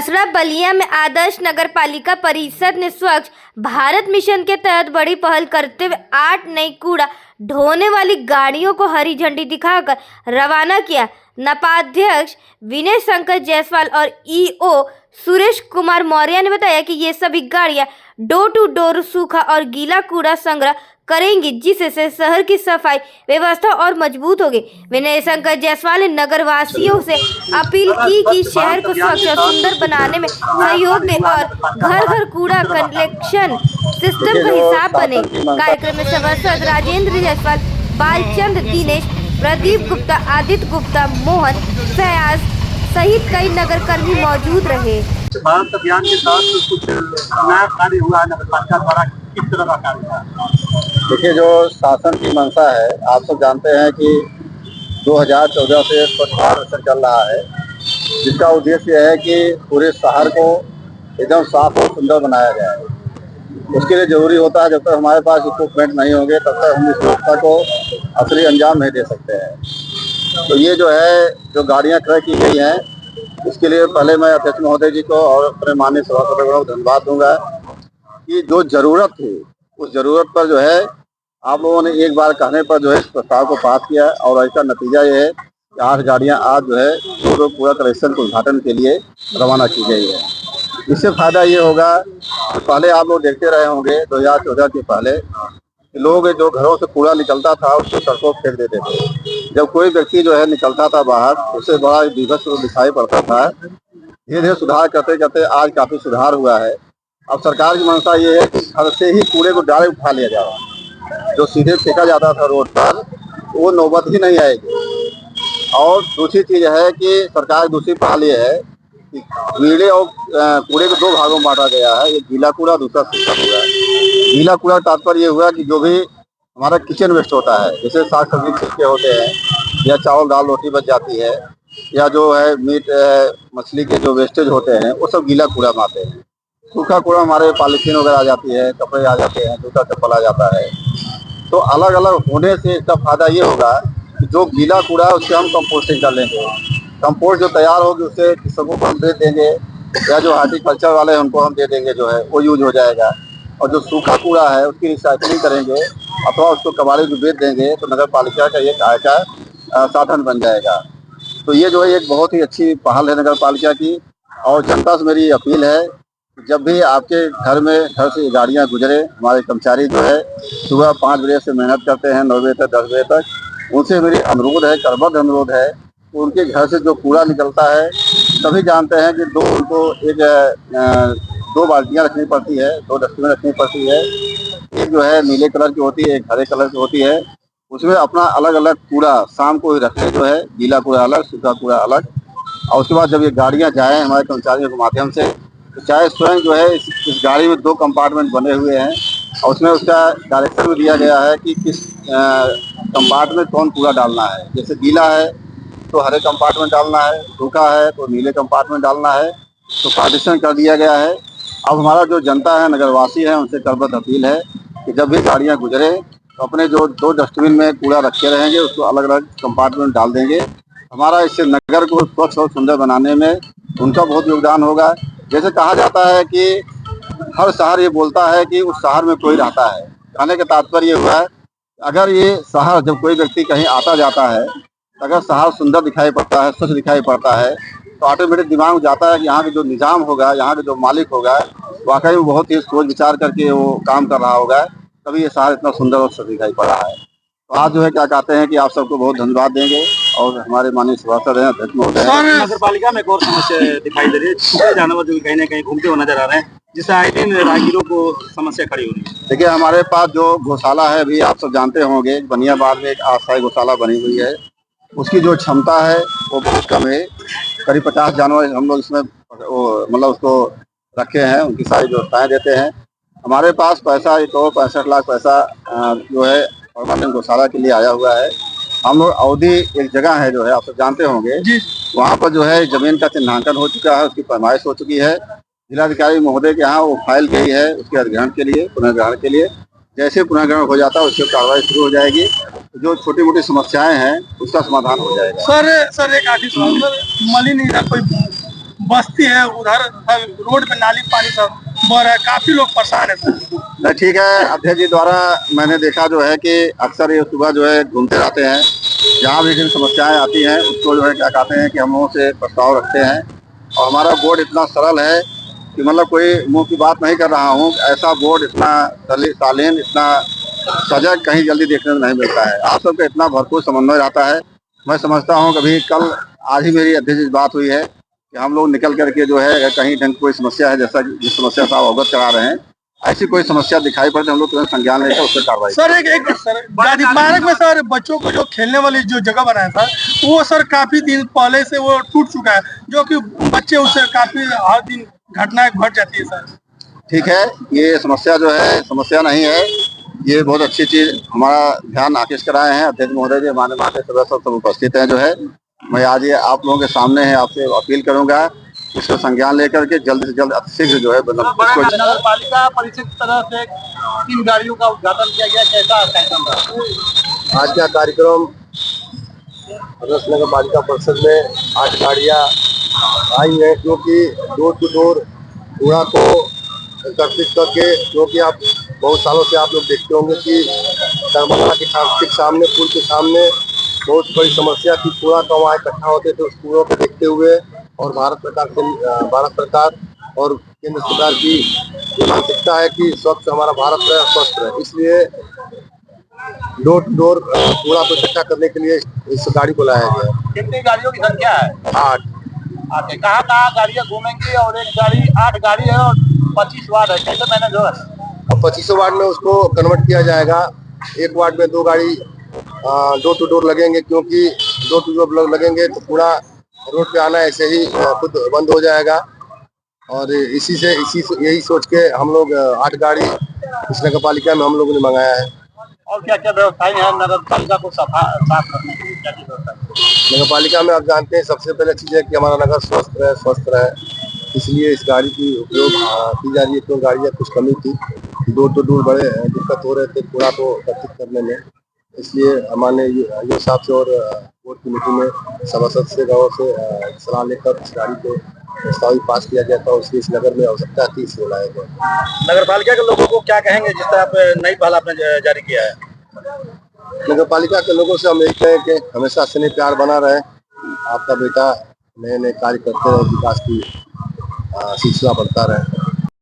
मसरा बलिया में आदर्श नगर पालिका परिषद ने स्वच्छ भारत मिशन के तहत बड़ी पहल करते हुए 8 नई कूड़ा ढोने वाली गाड़ियों को हरी झंडी दिखाकर रवाना किया। नपाध्यक्ष विनय शंकर जायसवाल और ईओ सुरेश कुमार मौर्य ने बताया कि ये सभी गाड़ियां डोर टू डोर सूखा और गीला कूड़ा संग्रह करेंगी, जिससे शहर की सफाई व्यवस्था और मजबूत होगी। विनय शंकर जायसवाल ने नगर वासियों से अपील की कि शहर को स्वच्छ और सुंदर बनाने में सहयोग दें और घर घर कूड़ा कलेक्शन सिस्टम का हिसाब बने। कार्यक्रम में सभासद राजेंद्र जायसवाल, बालचंद, दिनेश, प्रदीप गुप्ता, आदित्य गुप्ता, मोहन, फयाज सहित कई नगर कर्मी मौजूद रहे। भारत अभियान के तहत कुछ नया कार्य हुआ है नगर पालिका द्वारा, किस तरह का कार्य हुआ? देखिए, जो शासन की मंशा है, आप सब जानते हैं कि 2014 से स्वच्छ भारत मिशन चल रहा है, जिसका उद्देश्य है कि पूरे शहर को एकदम साफ और सुंदर बनाया जाए। उसके लिए जरूरी होता है, जब तक हमारे पास इक्विपमेंट नहीं होंगे तब तक हम इस व्यवस्था को असली अंजाम नहीं दे सकते हैं। तो ये जो है, जो गाड़ियां क्रय की गई हैं, इसके लिए पहले मैं अध्यक्ष महोदय जी को और अपने माननीय सभासदों को धन्यवाद दूंगा कि जो जरूरत थी उस जरूरत पर जो है आप लोगों ने एक बार कहने पर जो है इस प्रस्ताव को पास किया, और इसका नतीजा ये है कि 8 गाड़ियां आज जो है पूरा कलेक्शन के उद्घाटन के लिए रवाना की गई है। इससे फायदा ये होगा, पहले आप लोग देखते रहे होंगे 2014 के पहले कि लोग जो घरों से कूड़ा निकलता था उसको सड़कों पर फेंक देते थे। जब कोई व्यक्ति जो है निकलता था बाहर, उससे बड़ा विभत्स रूप दिखाई पड़ता था। धीरे धीरे सुधार करते करते आज काफी सुधार हुआ है। अब सरकार की मंशा ये है कि घर से ही कूड़े को डायरेक्ट उठा लिया जाए। जो सीधे फेंका जाता था रोड पर, वो नौबत ही नहीं आएगी। और दूसरी चीज है कि सरकार दूसरी पहल ये है कि गीले और कूड़े को 2 भागों में बांटा गया है, एक गीला कूड़ा, दूसरा सूखा कूड़ा। गीला कूड़ा का तात्पर्य ये हुआ कि जो भी हमारा किचन वेस्ट होता है, जैसे साग सब्जी छिलके होते हैं, या चावल दाल रोटी बच जाती है, या जो है मीट मछली के जो वेस्टेज होते हैं, वो सब गीला कूड़ा में आते हैं। सूखा कूड़ा हमारे पॉलीथीन वगैरह आ जाती है, कपड़े आ जाते हैं, जूता चप्पल आ जाता है। तो अलग अलग होने से इसका फायदा ये होगा कि जो गीला कूड़ा है उससे हम कंपोस्टिंग कर लेंगे। कंपोस्ट जो तैयार होगी उससे किसानों को हम दे देंगे, या जो हार्टिकल्चर वाले हैं उनको हम दे देंगे, जो है वो यूज हो जाएगा। और जो सूखा कूड़ा है उसकी रिसाइकलिंग करेंगे अथवा उसको कबाड़ी को बेच देंगे, तो नगर पालिका का एक आय का साधन बन जाएगा। तो ये जो है एक बहुत ही अच्छी पहल है नगर पालिका की। और जनता से मेरी अपील है, जब भी आपके घर से गाड़ियां गुजरे, हमारे कर्मचारी जो है सुबह 5 बजे से मेहनत करते हैं 9 बजे तक 10 बजे तक, उनसे मेरी अनुरोध है, करबद्ध अनुरोध है, उनके घर से जो कूड़ा निकलता है, सभी जानते हैं कि उनको 2 बाल्टियां रखनी पड़ती है, 2 डस्टबिन रखनी पड़ती है। एक जो है नीले कलर की होती है, एक हरे कलर की होती है। उसमें अपना अलग अलग कूड़ा शाम को ही रखें, जो है गीला कूड़ा अलग, सूखा कूड़ा अलग। और उसके बाद जब ये गाड़ियां जाएँ हमारे कर्मचारियों के माध्यम से, तो चाहे स्वयं जो है इस गाड़ी में 2 कंपार्टमेंट बने हुए हैं, और उसमें उसका डायरेक्शन भी दिया गया है कि किस कंपार्टमेंट में कौन कूड़ा डालना है। जैसे गीला है तो हरे कंपार्टमेंट डालना है, सूखा है तो नीले कंपार्टमेंट डालना है। तो पार्टीशन कर दिया गया है। अब हमारा जो जनता है, नगरवासी है, उनसे करबद्ध अपील है कि जब भी गाड़ियाँ गुजरे तो अपने जो 2 डस्टबिन में कूड़ा रखे रहेंगे उसको अलग अलग कंपार्टमेंट डाल देंगे। हमारा इससे नगर को स्वच्छ और सुंदर बनाने में उनका बहुत योगदान होगा। जैसे कहा जाता है कि हर शहर ये बोलता है कि उस शहर में कोई रहता है। कहने का तात्पर्य ये हुआ है, अगर ये शहर जब कोई व्यक्ति कहीं आता जाता है, अगर शहर सुंदर दिखाई पड़ता है, स्वच्छ दिखाई पड़ता है, तो ऑटोमेटिक दिमाग में जाता है कि यहाँ के जो निजाम होगा, यहाँ के जो मालिक होगा, वाकई में बहुत ही सोच विचार करके वो काम कर रहा होगा, तभी ये शहर इतना सुंदर और स्वच्छ दिखाई पड़ रहा है। तो आज जो है क्या कहते हैं कि आप सबको बहुत धन्यवाद देंगे, और हमारे माननीय सभासद हैं, अध्यक्ष महोदय हैं। नगर पालिका में एक और समस्या दिखाई दे रही है, छुपे जानवर जो कहीं ना कहीं घूमते हुए नजर आ रहे हैं, जिससे आए दिन राहगीरों को समस्या खड़ी हो रही है। देखिए, हमारे पास जो गौशाला है, अभी आप सब जानते होंगे, बनियाबाद में एक अस्थायी गौशाला बनी हुई है। उसकी जो क्षमता है वो बहुत कम है। करीब 50 जानवर हम लोग इसमें मतलब उसको रखे हैं, उनकी सारी व्यवस्थाएं देते हैं। हमारे पास पैसा 165 लाख पैसा जो है परमानेंट गौशाला के लिए आया हुआ है। हम लोग अवधि एक जगह है जो है, आप सब जानते होंगे, वहाँ पर जो है जमीन का चिन्हांकन हो चुका है, उसकी पैमाइश हो चुकी है। जिलाधिकारी महोदय के यहाँ वो फाइल गई है उसके अधिग्रहण के लिए, पुनर्ग्रहण के लिए। जैसे पुनर्ग्रहण हो जाता है उसकी कार्रवाई शुरू हो जाएगी। जो छोटी मोटी समस्याएं हैं उसका समाधान हो जाएगा। सर एक आखिरी सवाल, मलिन कोई बस्ती है उधर रोड पे नाली पानी सब बह रहा है, काफी लोग परेशान है सर। ठीक है, अध्यक्ष जी द्वारा मैंने देखा जो है कि अक्सर ये सुबह जो है घूमते रहते हैं, जहाँ भी जिन समस्याएं आती हैं उसको जो है क्या कहते हैं कि हम लोगों से प्रस्ताव रखते हैं। और हमारा बोर्ड इतना सरल है कि मतलब कोई मुंह की बात नहीं कर रहा हूँ, ऐसा बोर्ड इतना शालीन, इतना सजग कहीं जल्दी देखने में नहीं मिलता है। आप सबका इतना भरपूर समन्वय रहता है। मैं समझता हूँ कभी कल आज ही मेरी अध्यक्ष जी से बात हुई है कि हम लोग निकल करके जो है अगर कहीं ढंग कोई समस्या है, जैसा जिस समस्या से आप अवगत करा रहे हैं, ऐसी कोई समस्या दिखाई पड़े तो हम लोग तुरंत संज्ञान लेकर उस पर कार्रवाई। सर एक सर गांधी पार्क में सर बच्चों को जो खेलने वाली जो जगह बनाया था वो सर काफी दिन पहले से वो टूट चुका है, जो कि बच्चे उससे काफी हर दिन घटनाएं घट जाती है सर। ठीक है, ये समस्या जो है समस्या नहीं है, ये बहुत अच्छी चीज हमारा ध्यान आकृष्ट कराए हैं अध्यक्ष महोदय जी, हमारे मान्य सदस्य सब उपस्थित हैं। जो है मैं आज ये आप लोगों के सामने है आपसे अपील करूंगा, इसका संज्ञान लेकर के जल्द से जल्द अतिशीघ्र जो है नगर पालिका परिषद की तरफ से 3 गाड़ियों का उद्घाटन किया गया, कैसा कार्यक्रम रहा? आज का कार्यक्रम आदर्श नगर पालिका परिषद में 8 गाड़ियां आई हैं, क्योंकि डोर टू डोर कूड़ा को एकत्रित करके, क्योंकि आप बहुत सालों से आप लोग देखते होंगे कि नर्मदा के सामने पुल के सामने बहुत बड़ी समस्या थी, कूड़ा का वहाँ इकट्ठा होते थे। उस कूड़ों को देखते हुए और भारत सरकार और केंद्र सरकार की मानसिकता है कि स्वच्छ हमारा भारत रहे, स्वस्थ रहे, इसलिए डोर टू डोर कूड़ा को इकट्ठा करने के लिए इस गाड़ी को लाया गया। कितनी गाड़ियों की संख्या है? 8। कहाँ कहाँ गाड़ियाँ घूमेंगी? और एक गाड़ी 8 गाड़ी है और 25 वार्ड है, कैसे मैनेज होगा? अब 25 वार्ड में उसको कन्वर्ट किया जाएगा। एक वार्ड में 2 गाड़ी डोर टू डोर लगेंगे, क्योंकि डोर टू डोर लगेंगे तो पूरा रोड पे आना ऐसे ही खुद बंद हो जाएगा। और यही सोच के हम लोग 8 गाड़ी इस नगर पालिका में हम लोगों ने मंगाया है। और क्या क्या व्यवस्थाएं हैं नगर पालिका को साफ करने के लिए? क्या क्या व्यवस्था? नगर पालिका में आप जानते हैं सबसे पहले चीज है कि हमारा नगर स्वस्थ रहे, इसलिए इस गाड़ी की उपयोग की जा रही है। तो गाड़ियाँ कुछ कमी थी, डोर टू डोर बड़े दिक्कत हो रहे थे कूड़ा को एकत्रित करने में, इसलिए हमारे ये साहब से और बोर्ड की मीटिंग में सभासद से गाँव से सलाह लेकर इस गाड़ी को प्रस्ताव पास किया गया था। उसकी इस नगर में आवश्यकता थी, इसलिए लाया गया। नगर पालिका के लोगों को क्या कहेंगे जिस तरह आप नई पहल आपने जारी किया है? नगर पालिका के लोगों से हम यही कहें कि हमेशा स्नेह प्यार बना रहे, आपका बेटा नए नए कार्य करते रहे, विकास की सिलसिला बढ़ता रहे।